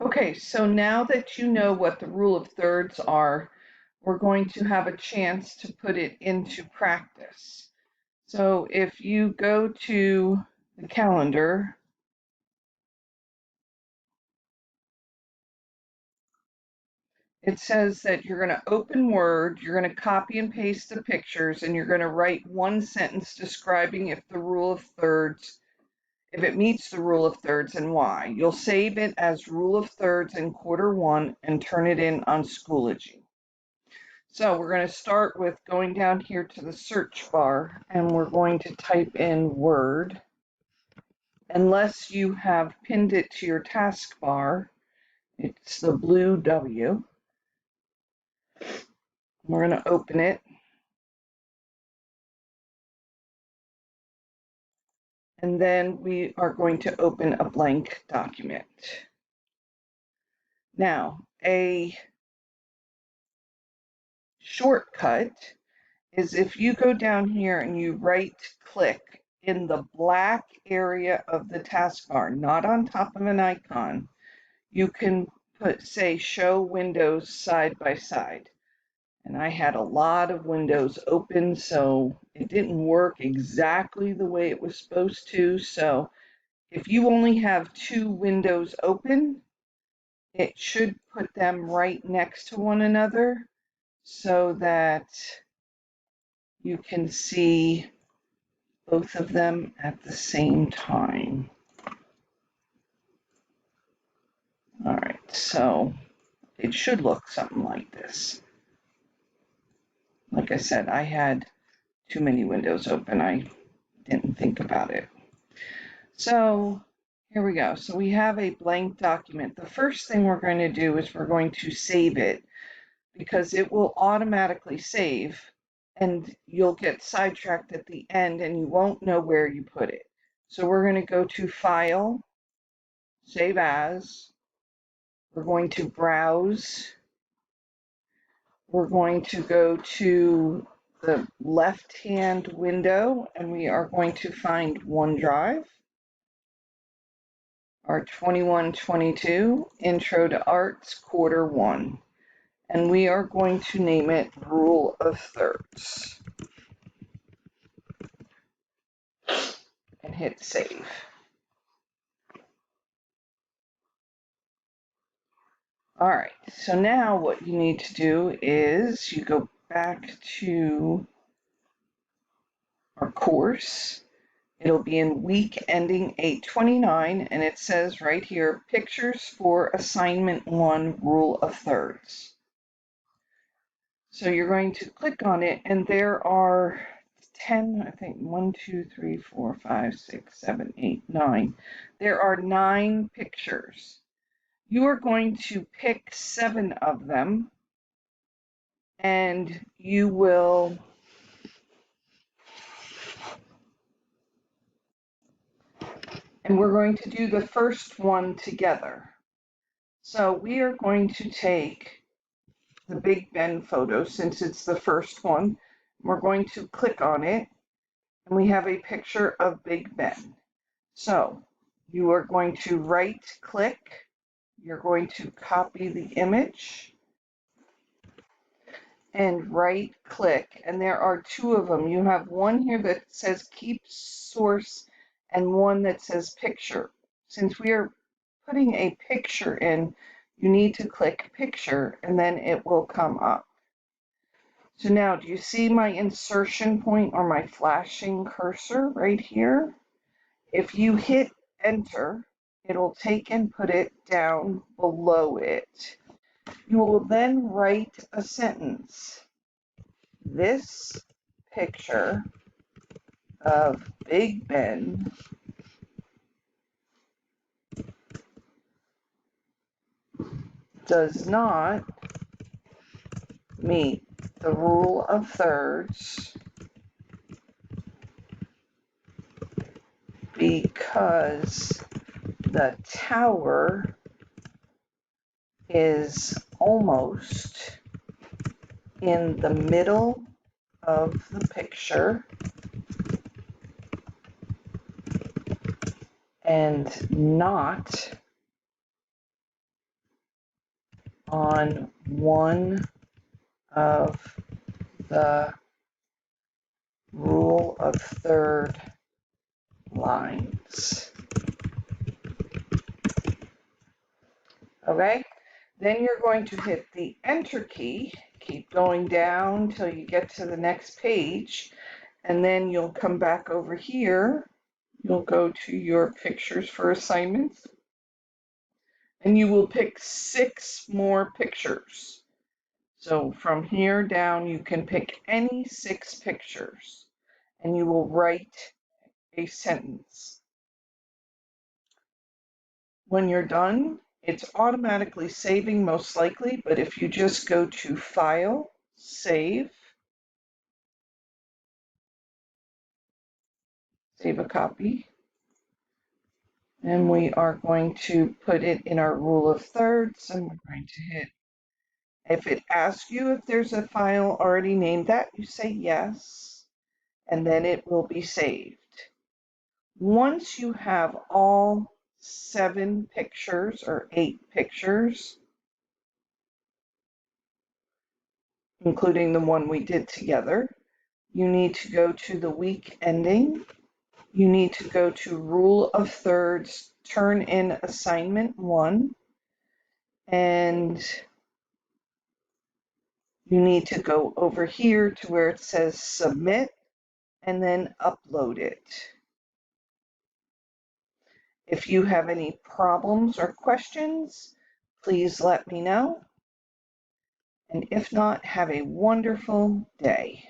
Okay, so now that you know what the rule of thirds are, we're going to have a chance to put it into practice. So if you go to the calendar, it says that you're going to open Word, you're going to copy and paste the pictures, and you're going to write one sentence describing if the rule of thirds, if it meets the rule of thirds and why. You'll save it as rule of thirds in Q1 and turn it in on Schoology. So we're going to start with going down here to the search bar, and we're going to type in Word. Unless you have pinned it to your taskbar, it's the blue W. We're going to open it. And then we are going to open a blank document. Now, a shortcut is if you go down here and you right click in the black area of the taskbar, not on top of an icon, you can say show windows side by side. And I had a lot of windows open, so it didn't work exactly the way it was supposed to. So if you only have 2 windows open, it should put them right next to one another so that you can see both of them at the same time. All right, so it should look something like this. Like I said, I had too many windows open. I didn't think about it. So here we go. So we have a blank document. The first thing we're going to do is we're going to save it because it will automatically save and you'll get sidetracked at the end and you won't know where you put it. So we're going to go to File, Save As. We're going to Browse. We're going to go to the left-hand window and we are going to find OneDrive. Our 21-22 Intro to Arts Q1. And we are going to name it Rule of Thirds. And hit save. All right, so now what you need to do is you go back to our course. It'll be in week ending 8/29, and it says right here, Pictures for Assignment 1, Rule of Thirds. So you're going to click on it, and there are 10, I think, 1, 2, 3, 4, 5, 6, 7, 8, 9. There are 9 pictures. You are going to pick 7 of them, and you will we're going to do the first one together. So we are going to take the Big Ben photo since it's the first one. We're going to click on it, and we have a picture of Big Ben. So you are going to right click, you're going to copy the image and right click, and there are 2 of them. You have one here that says keep source and one that says picture. Since we are putting a picture in, you need to click picture and then it will come up. So now, do you see my insertion point or my flashing cursor right here? If you hit enter, it'll take and put it down below it. You will then write a sentence. This picture of Big Ben does not meet the rule of thirds because the tower is almost in the middle of the picture and not on one of the rule of third lines. Okay, then you're going to hit the Enter key, keep going down till you get to the next page, and then you'll come back over here. You'll go to your pictures for assignments, and you will pick 6 more pictures. So from here down, you can pick any 6 pictures, and you will write a sentence. When you're done, it's automatically saving most likely, but if you just go to File, Save a copy, and we are going to put it in our rule of thirds, and we're going to hit, if it asks you if there's a file already named that, you say yes, and then it will be saved. Once you have all 7 pictures or 8 pictures, including the one we did together, you need to go to the week ending. You need to go to rule of thirds, turn in assignment 1, and you need to go over here to where it says submit and then upload it. If you have any problems or questions, please let me know. And if not, have a wonderful day.